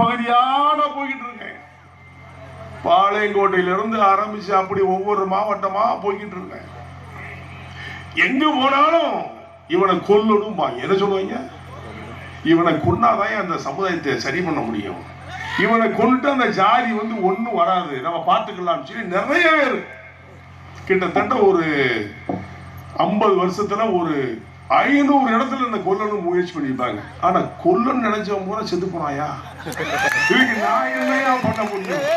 பகுதியான போய்கிட்டு இருக்கேன். பாளையங்கோட்டையிலிருந்து ஆரம்பிச்சு அப்படி ஒவ்வொரு மாவட்டமா போய்கிட்டு இருக்கேன். எங்க போனாலும் இவனை கொல்லணும். என்ன சொல்லுவாங்க? இவனை கொன்னாதான் அந்த சமுதாயத்தை சரி பண்ண முடியும். இவனை கொண்டு அந்த ஜாதி ஒன்னும் வராது, நம்ம பார்த்துக்கலாம் சொல்லி நிறைய பேர் கிட்டத்தட்ட ஒரு 50 வருஷத்துல ஒரு 500 இடத்துல இந்த கொல்லணும் முயற்சி பண்ணிருப்பாங்க. ஆனா கொல்லன்னு நினைச்சவன் பூரா செத்து போனாயா? இதுக்கு நான் என்னையா பண்ண முடியும்?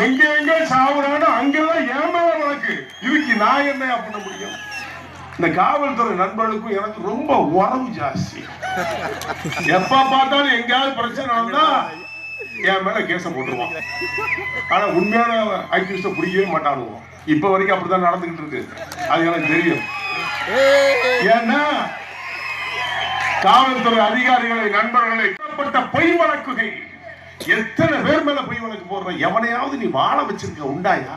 எங்க எங்க சாவுறானோ அங்கெல்லாம் ஏன் மேல வழக்கு. இதுக்கு நான் என்னையா பண்ண முடியும்? இந்த காவல்துறை நண்பர்களுக்கும் எனக்கு ரொம்ப உறவு ஜாஸ்தி. எப்ப பார்த்தாலும் எங்கேயாவது பிரச்சனை நடந்தா என் மேல கேச போட்டுருவான். ஆனா உண்மையான அக்யூஸ்ட பிடிக்கவே மாட்டானுவோம். இப்ப வரைக்கும் அப்படித்தான் நடந்துகிட்டு இருக்கு. அது எனக்கு தெரியும். ஏன்னா காவல்துறை அதிகாரிகளை நண்பர்களை பொய் வழக்குகள் எத்தனை பேர் மேல பொய் வழக்கு போடுற? எவனையாவது நீ வாழ வச்சிருக்க உண்டாயா?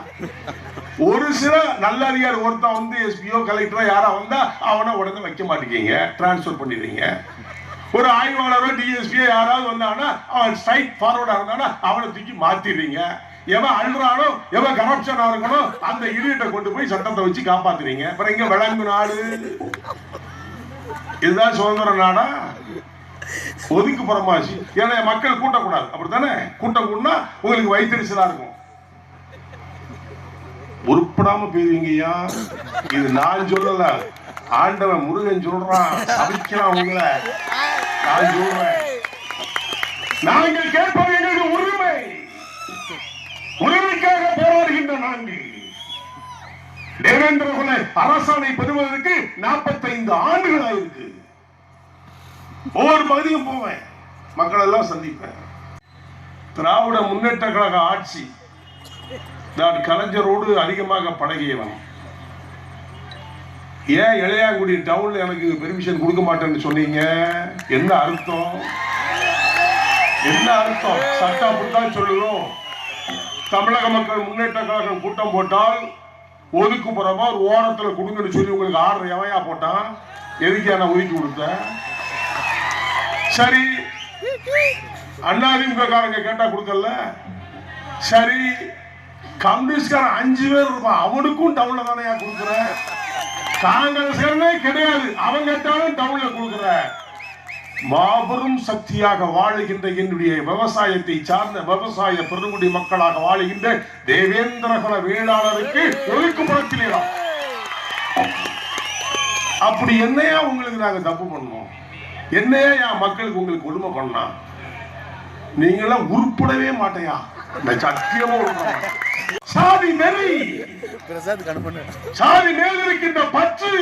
ஒரு சில நல்ல அதிகாரி ஒருத்தன் எஸ்பியோ கலெக்டரோ யாரா வந்தா அவனை உடனே வைக்க மாட்டேங்க, டிரான்ஸ்பர் பண்ணிடுறீங்க. ஒரு ஆய்வாளரோ டிஎஸ்பியோ யாராவது வந்தானா அவன் ஸ்ட்ரைட் ஃபார்வர்டா இருந்தானா அவனை தூக்கி மாத்திடுறீங்க. எவன் அழுறானோ எவன் கரப்ஷனா இருக்கணும் அந்த இடியட்டை கொண்டு போய் சட்டத்தை வச்சு காப்பாத்துறீங்க. அப்புறம் இங்க விளங்கு நாடு இதுதான் சுதந்திர நாடா? ஒதுக்கு புறமாச்சு. ஏன்னா மக்கள் கூட்டக்கூடாது, அப்படித்தானே? கூட்டம் கூடனா உங்களுக்கு வயிற்றுச்சலா இருக்கும். உருப்படாம போயிருவீங்கய்யா. இது நான் சொல்லல, ஆண்டவன் முருகன் சொல்றான். சபிக்கிறான் உங்களை. நான் சொல்றேன், நாங்கள் கேட்பது எங்களுக்கு உரிமை. உரிமைக்காக போராடுகின்ற நாங்கள் தேவேந்திர குல அரசாணை பெறுவதற்கு 45 ஆண்டுகள் ஆயிருக்கு. ஒவ்வொரு பகுதியும் போவேன், மக்கள் எல்லாம் சந்திப்பேன். திராவிட முன்னேற்ற கழக ஆட்சி நான் கலைஞரோடு அதிகமாக பழகியவன். ஏன் இளையாங்குடி டவுன்ல எனக்கு பெர்மிஷன் கொடுக்க மாட்டேன்னு சொன்னீங்க? என்ன அர்த்தம்? என்ன அர்த்தம்? சட்டம் அப்படித்தான் சொல்லுவோம். தமிழக மக்கள் முன்னேற்ற கழகம் கூட்டம் போட்டால் ஒதுக்குப்புறமா ஒரு ஓரத்துல கொடுங்கன்னு சொல்லி உங்களுக்கு ஆர்டர் எவையா போட்டான்? எதுக்கு நான் ஒதுக்கி கொடுத்தேன்? சரி, அதிமுக காரங்க கேட்டா கொடுக்கல. சரி, கம்யூனிஸ்ட்காரன் 5 பேர் இருப்பான், அவனுக்கும் டவுன்ல தானே கொடுக்குற. காங்கிரஸ் கிடையாது, அவன் கேட்டாலும் டவுன்ல கொடுக்குற. மாபெரும் சக்தியாக வாழுகின்ற என்னுடைய விவசாயத்தை சார்ந்த விவசாய பெருங்குடி மக்களாக வாழுகின்ற தேவேந்திர குல வேளாளருக்கு ஒதுக்குப்புறத்தில் இடம். அப்படி என்னையா உங்களுக்கு நாங்க தப்பு பண்ணோம்? என்னையா என் மக்களுக்கு உங்களுக்கு கொடுமை பண்ணா? நீங்களாம் உருப்படவே மாட்டையா? சத்தியமா சாதி நெறி, சாதி மேல் இருக்கின்ற பற்று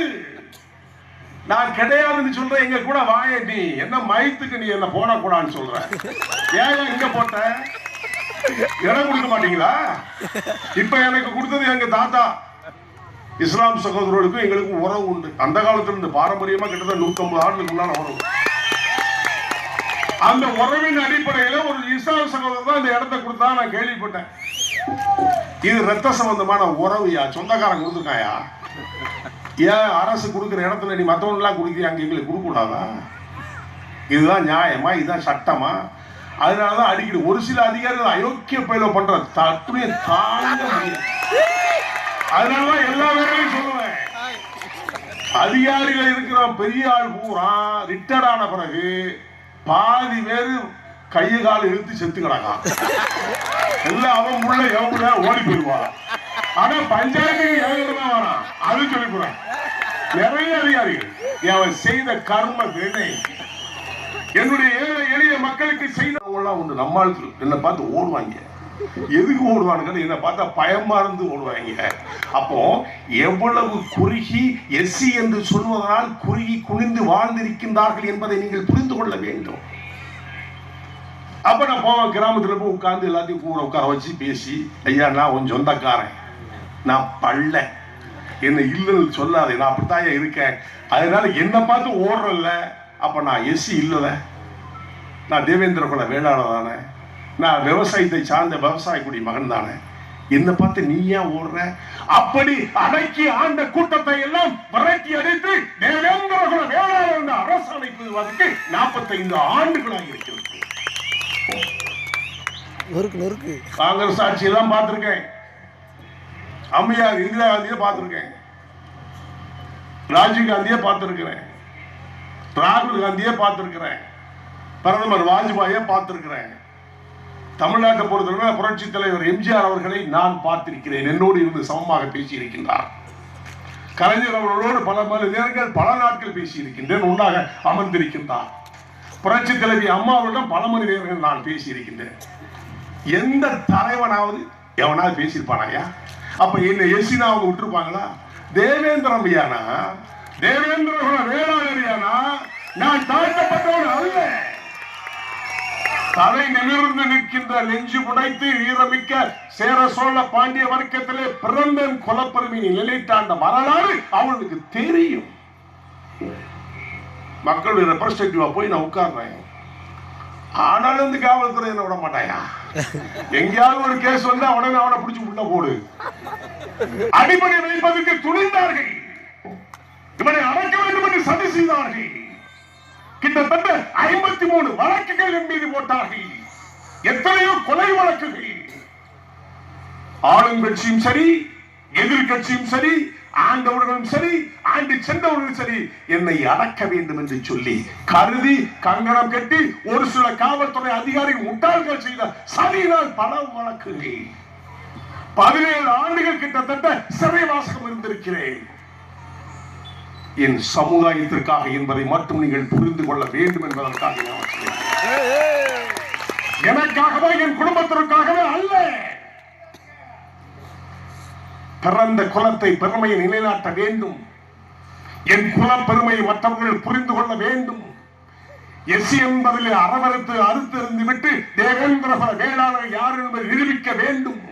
நான் கிடையாதுன்னு சொல்றேன். எங்க கூட வாயட்டி என்ன மயத்துக்கு நீ என்ன போன கூடாதுன்னு சொல்ற. ஏன் இங்க போட்ட? இடம் கொடுக்க மாட்டீங்களா? இப்ப எனக்கு கொடுத்தது எங்க தாத்தா. இஸ்லாம் சகோதரர்களுக்கும் எங்களுக்கும் உறவு உண்டு. அந்த காலத்துல இருந்து பாரம்பரியமா கிட்டத்தட்ட 150 ஆண்டுகளுக்கு முன்னால உறவு. அந்த உறவின் அடிப்படையில ஒரு இஸ்லாம் சகோதரர் தான் இந்த இடத்தை கொடுத்தா நான் கேள்விப்பட்டேன். இது ரத்த சம்பந்தமான உறவுயா? சொந்தக்காரன் கொடுத்துருக்காயா? ஏன் அரசு கொடுக்குற இடத்துல நீ மற்றவங்களாம் கொடுக்குறியா? அங்க எங்களுக்கு கொடுக்க கூடாதா? இதுதான் நியாயமா? இதுதான் சட்டமா? அதனாலதான் அடிக்கடி ஒரு சில அதிகாரிகள் அயோக்கிய பயில பண்ற தட்டுடைய தாங்க முடியும். அதனாலதான் எல்லா வேலையும் சொல்லுவேன், அதிகாரிகள் இருக்கிற பெரிய ஆள் பூரா ரிட்டையர்ட் ஆன பிறகு பாதி பேரு கையை கால இழுத்து செத்து கிடக்கான். எல்லாம் அவன் முள்ள எவ்வளவு ஓடி போயிடுவான். ஆனா பஞ்சாயத்துக்கு ஏகதான் வரான். அது சொல்லி போறான். நிறைய அதிகாரிகள் அவன் செய்த கர்ம வினை என்னுடைய ஏழை எளிய மக்களுக்கு செய்தவங்கலாம் உண்டு. நம்மளுக்கு என்ன பார்த்து ஓடுவாங்க. எதுக்கு ஓடுவானுங்க? என்ன பார்த்தா பயமா இருந்து ஓடுவாங்க. அப்போ எவ்வளவு குறுகி எஸ்சி என்று சொல்வதனால் குறுகி குனிந்து வாழ்ந்திருக்கின்றார்கள் என்பதை நீங்கள் புரிந்து கொள்ள வேண்டும். அப்ப நான் போவேன், கிராமத்துல போய் உட்கார்ந்து எல்லாத்தையும் கூட உட்கார வச்சு பேசி, ஐயா நான் உன் சொந்தக்காரன், நான் பல்ல, என்ன இல்லைன்னு சொல்லாதே, நான் அப்படித்தான் இருக்கேன், அதனால என்ன பார்த்து ஓடுறல. அப்ப நான் எஸ்சி இல்லல, நான் தேவேந்திர குல வேளாளர் தானே, நான் விவசாயத்தை சார்ந்த விவசாய குடி மகன் தானே, என்ன பார்த்து நீ ஏன் ஓடுற? அப்படி அடக்கி ஆண்ட கூட்டத்தை எல்லாம் விரட்டி அடித்து தேவேந்திர குல வேளாளர் அரசு அமைப்பதற்கு 45 ஆண்டுகளாக இருக்கிறது. காங்கிரஸ் ஆட்சியெல்லாம் பார்த்திருக்கேன். அம்மையார் இந்திரா காந்தியை பார்த்திருக்கேன், ராஜீவ் காந்தியை பார்த்திருக்கிறேன், ராகுல் காந்தியை பார்த்திருக்கிறேன், பிரதமர் வாஜ்பாயை பார்த்திருக்கிறேன். தமிழ்நாட்டை பொறுத்தவரை புரட்சி தலைவர் எம்ஜிஆர் அவர்களை நான் பார்த்திருக்கிறேன். என்னோடு இருந்து சமமாக பேசியிருக்கின்றார். கலைஞர் அவர்களோடு பல மணி நேரங்கள் பல நாட்கள் பேசியிருக்கின்றேன், ஒன்றாக அமர்ந்திருக்கின்றார். புரட்சி தலைவி அம்மாவிடம் பல மணி நேரங்கள் நான் பேசியிருக்கின்றேன். எந்த தலைவனாவது எவனாவது பேசியிருப்பானாயா? அப்ப என்ன எசினா அவங்க விட்டுருப்பாங்களா? தேவேந்திரம் ஐயானா, தேவேந்திர வேளாளரியானா, நான் தாழ்த்தப்பட்டவன் அல்ல. தலை நிமிர்ந்து நிற்கின்ற நெஞ்சு புடைத்து ஈரமிக்க சேர சோழ பாண்டிய வர்க்கத்திலே பிறந்தன் கொலப்பெருமையை நிலைத்தாண்ட வரலாறு அவனுக்கு தெரியும். மக்களுடைய ரெப்ரஸன்டேட்டிவா போய் நான் உட்கார்றேன். ஆனாலும் இந்த காவல்துறை என்ன விட மாட்டாயா? எங்கேயாவது ஒரு கேஸ் வந்து அவனை பிடிச்சு உள்ள போடு. அடிப்படை வைப்பதற்கு துணிந்தார்கள். இவனை அடக்க வேண்டும் என்று சதி செய்தார்கள். கிட்டத்தட்ட 53 வழக்குகள் என் மீது போட்டார்கள். எத்தனையோ கொலை வழக்குகள். ஆளும் கட்சியும் சரி, எதிர்கட்சியும் சரி, ஆண்டவர்களும் சரி, ஆண்டு சென்றவர்களும் சரி, என்னை அடக்க வேண்டும் என்று சொல்லி கருதி கங்கணம் கட்டி ஒரு சில காவல்துறை அதிகாரிகள் முட்டாள்கள் செய்த சதியினால் பல வழக்குகள். 17 ஆண்டுகள் கிட்டத்தட்ட சிறைவாசகம் இருந்திருக்கிறேன். என் சமுதாயத்திற்காக என்பதை மட்டும் நீங்கள் புரிந்து கொள்ள வேண்டும் என்பதற்காக எனக்காகவே என் குடும்பத்திற்காகவே அல்ல. பிறந்த குலத்தை பெருமையை நிலைநாட்ட வேண்டும். என் குல பெருமையை மற்றவர்கள் புரிந்து கொள்ள வேண்டும். எஸ்சி என்பதில் அறவறுத்து அறுத்தெறிந்து விட்டு தேவேந்திர வேளாளர் யார் என்பதை நிரூபிக்க வேண்டும்.